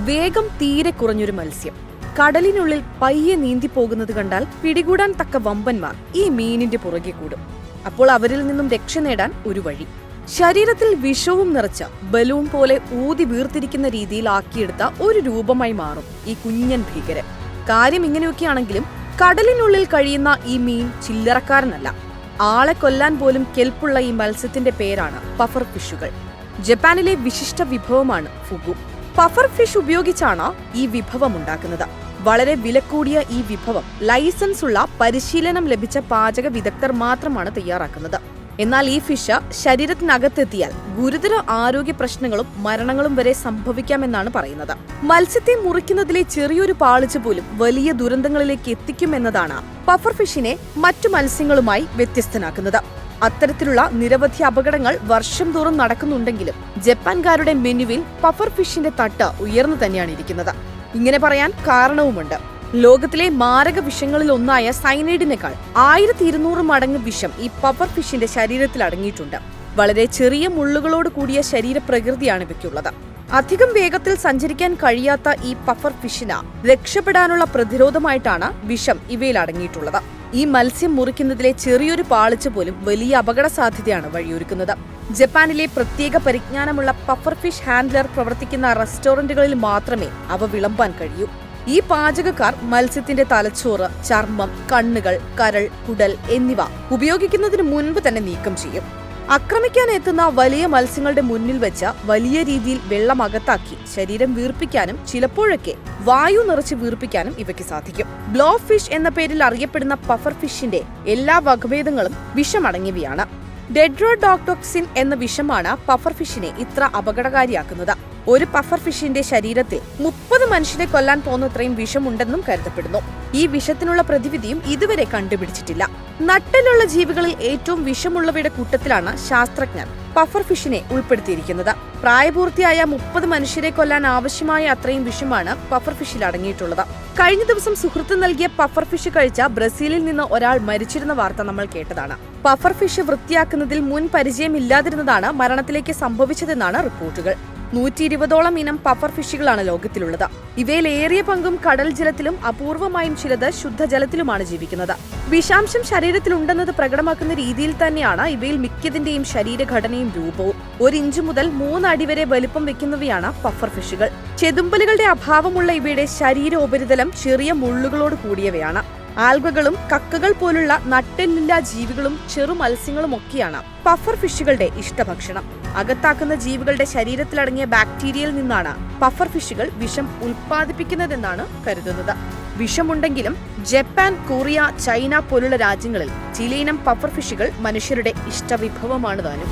വേഗം തീരെ കുറഞ്ഞൊരു മത്സ്യം കടലിനുള്ളിൽ പയ്യെ നീന്തിപ്പോകുന്നത് കണ്ടാൽ പിടികൂടാൻ തക്ക വമ്പന്മാർ ഈ മീനിന്റെ പുറകെ കൂടും. അപ്പോൾ അവരിൽ നിന്നും രക്ഷ നേടാൻ ഒരു വഴി. ശരീരത്തിൽ വിഷവും നിറച്ച ബലൂൺ പോലെ ഊതി വീർത്തിരിക്കുന്ന രീതിയിൽ ആക്കിയെടുത്ത ഒരു രൂപമായി മാറും ഈ കുഞ്ഞൻ ഭീകരൻ. കാര്യം ഇങ്ങനെയൊക്കെയാണെങ്കിലും കടലിനുള്ളിൽ കഴിയുന്ന ഈ മീൻ ചില്ലറക്കാരനല്ല. ആളെ കൊല്ലാൻ പോലും കെൽപ്പുള്ള ഈ മത്സ്യത്തിന്റെ പേരാണ് പഫർ ഫിഷുകൾ. ജപ്പാനിലെ വിശിഷ്ട വിഭവമാണ് ഫുഗു. പഫർ ഫിഷ് ഉപയോഗിച്ചാണ് ഈ വിഭവം ഉണ്ടാക്കുന്നത്. വളരെ വിലകൂടിയ ഈ വിഭവം ലൈസൻസ് ഉള്ള പരിശീലനം ലഭിച്ച പാചക വിദഗ്ധർ മാത്രമാണ് തയ്യാറാക്കുന്നത്. എന്നാൽ ഈ ഫിഷ് ശരീരത്തിനകത്തെത്തിയാൽ ഗുരുതര ആരോഗ്യ പ്രശ്നങ്ങളും മരണങ്ങളും വരെ സംഭവിക്കാമെന്നാണ് പറയുന്നത്. മത്സ്യത്തെ മുറിക്കുന്നതിലെ ചെറിയൊരു പാളിച്ച പോലും വലിയ ദുരന്തങ്ങളിലേക്ക് എത്തിക്കുമെന്നതാണ് പഫർ ഫിഷിനെ മറ്റു മത്സ്യങ്ങളുമായി വ്യത്യസ്തനാക്കുന്നത്. അത്തരത്തിലുള്ള നിരവധി അപകടങ്ങൾ വർഷം തോറും നടക്കുന്നുണ്ടെങ്കിലും ജപ്പാൻകാരുടെ മെനുവിൽ പഫർ ഫിഷിന്റെ തട്ട് ഉയർന്നു തന്നെയാണ് ഇരിക്കുന്നത്. ഇങ്ങനെ പറയാൻ കാരണവുമുണ്ട്. ലോകത്തിലെ മാരക വിഷങ്ങളിൽ ഒന്നായ സൈനൈഡിനേക്കാൾ 1200 മടങ്ങ് വിഷം ഈ പഫർ ഫിഷിന്റെ ശരീരത്തിൽ അടങ്ങിയിട്ടുണ്ട്. വളരെ ചെറിയ മുള്ളുകളോട് കൂടിയ ശരീരപ്രകൃതിയാണ് ഇവയ്ക്കുള്ളത്. അധികം വേഗത്തിൽ സഞ്ചരിക്കാൻ കഴിയാത്ത ഈ പഫർ ഫിഷിന് രക്ഷപ്പെടാനുള്ള പ്രതിരോധമായിട്ടാണ് വിഷം ഇവയിൽ അടങ്ങിയിട്ടുള്ളത്. ഈ മത്സ്യം മുറിക്കുന്നതിലെ ചെറിയൊരു പാളിച്ച പോലും വലിയ അപകട സാധ്യതയാണ് വഴിയൊരുക്കുന്നത്. ജപ്പാനിലെ പ്രത്യേക പരിജ്ഞാനമുള്ള പഫർ ഫിഷ് ഹാൻഡ്ലർ പ്രവർത്തിക്കുന്ന റെസ്റ്റോറന്റുകളിൽ മാത്രമേ അവ വിളമ്പാൻ കഴിയൂ. ഈ പാചകക്കാർ മത്സ്യത്തിന്റെ തലച്ചോറ്, ചർമ്മം, കണ്ണുകൾ, കരൾ, കുടൽ എന്നിവ ഉപയോഗിക്കുന്നതിന് മുൻപ് തന്നെ നീക്കം ചെയ്യും. ആക്രമിക്കാൻ എത്തുന്ന വലിയ മത്സ്യങ്ങളുടെ മുന്നിൽ വെച്ച് വലിയ രീതിയിൽ വെള്ളം അകത്താക്കി ശരീരം വീർപ്പിക്കാനും ചിലപ്പോഴൊക്കെ വായു നിറച്ച് വീർപ്പിക്കാനും ഇവയ്ക്ക് സാധിക്കും. ബ്ലോ ഫിഷ് എന്ന പേരിൽ അറിയപ്പെടുന്ന പഫർ ഫിഷിന്റെ എല്ലാ വകഭേദങ്ങളും വിഷമടങ്ങിയവയാണ്. ഡെഡ്രോഡോക്ടോക്സിൻ എന്ന വിഷമാണ് പഫർ ഫിഷിനെ ഇത്ര അപകടകാരിയാക്കുന്നത്. ഒരു പഫർ ഫിഷിന്റെ ശരീരത്തിൽ 30 മനുഷ്യരെ കൊല്ലാൻ പോകുന്നത്രയും വിഷമുണ്ടെന്നും കരുതപ്പെടുന്നു. ഈ വിഷത്തിനുള്ള പ്രതിവിധിയും ഇതുവരെ കണ്ടുപിടിച്ചിട്ടില്ല. നട്ടിലുള്ള ജീവികളിൽ ഏറ്റവും വിഷമുള്ളവയുടെ കൂട്ടത്തിലാണ് ശാസ്ത്രജ്ഞർ പഫർ ഫിഷിനെ ഉൾപ്പെടുത്തിയിരിക്കുന്നത്. പ്രായപൂർത്തിയായ 30 മനുഷ്യരെ കൊല്ലാൻ ആവശ്യമായ അത്രയും വിഷമാണ് പഫർ ഫിഷിൽ അടങ്ങിയിട്ടുള്ളത്. കഴിഞ്ഞ ദിവസം സുഹൃത്ത് നൽകിയ പഫർ ഫിഷ് കഴിച്ച ബ്രസീലിൽ നിന്ന് ഒരാൾ മരിച്ചിരുന്ന വാർത്ത നമ്മൾ കേട്ടതാണ്. പഫർ ഫിഷ് വൃത്തിയാക്കുന്നതിൽ മുൻ പരിചയമില്ലാതിരുന്നതാണ് മരണത്തിലേക്ക് സംഭവിച്ചതെന്നാണ് റിപ്പോർട്ടുകൾ. 120ഓളം ഇനം പഫർ ഫിഷുകളാണ് ലോകത്തിലുള്ളത്. ഇവയിൽ ഏറിയ പങ്കും കടൽ ജലത്തിലും അപൂർവമായും ചിലത് ശുദ്ധജലത്തിലുമാണ് ജീവിക്കുന്നത്. വിഷാംശം ശരീരത്തിലുണ്ടെന്നത് പ്രകടമാക്കുന്ന രീതിയിൽ തന്നെയാണ് ഇവയിൽ മിക്കതിന്റെയും ശരീരഘടനയും രൂപവും. 1 ഇഞ്ച് മുതൽ 3 അടി വരെ വലിപ്പം വെക്കുന്നവയാണ് പഫർ ഫിഷുകൾ. ചെതുമ്പലുകളുടെ അഭാവമുള്ള ഇവയുടെ ശരീരോപരിതലം ചെറിയ മുള്ളുകളോട് കൂടിയവയാണ്. ആൽഗകളും കക്കകൾ പോലുള്ള നട്ടെല്ലില്ലാ ജീവികളും ചെറു മത്സ്യങ്ങളും ഒക്കെയാണ് പഫർ ഫിഷുകളുടെ ഇഷ്ടഭക്ഷണം. അകത്താക്കുന്ന ജീവികളുടെ ശരീരത്തിലടങ്ങിയ ബാക്ടീരിയയിൽ നിന്നാണ് പഫർ ഫിഷുകൾ വിഷം ഉൽപ്പാദിപ്പിക്കുന്നതെന്നാണ് കരുതുന്നത്. വിഷമുണ്ടെങ്കിലും ജപ്പാൻ, കൊറിയ, ചൈന പോലുള്ള രാജ്യങ്ങളിൽ ചിലയിനം പഫർ ഫിഷുകൾ മനുഷ്യരുടെ ഇഷ്ടവിഭവമാണ് താനും.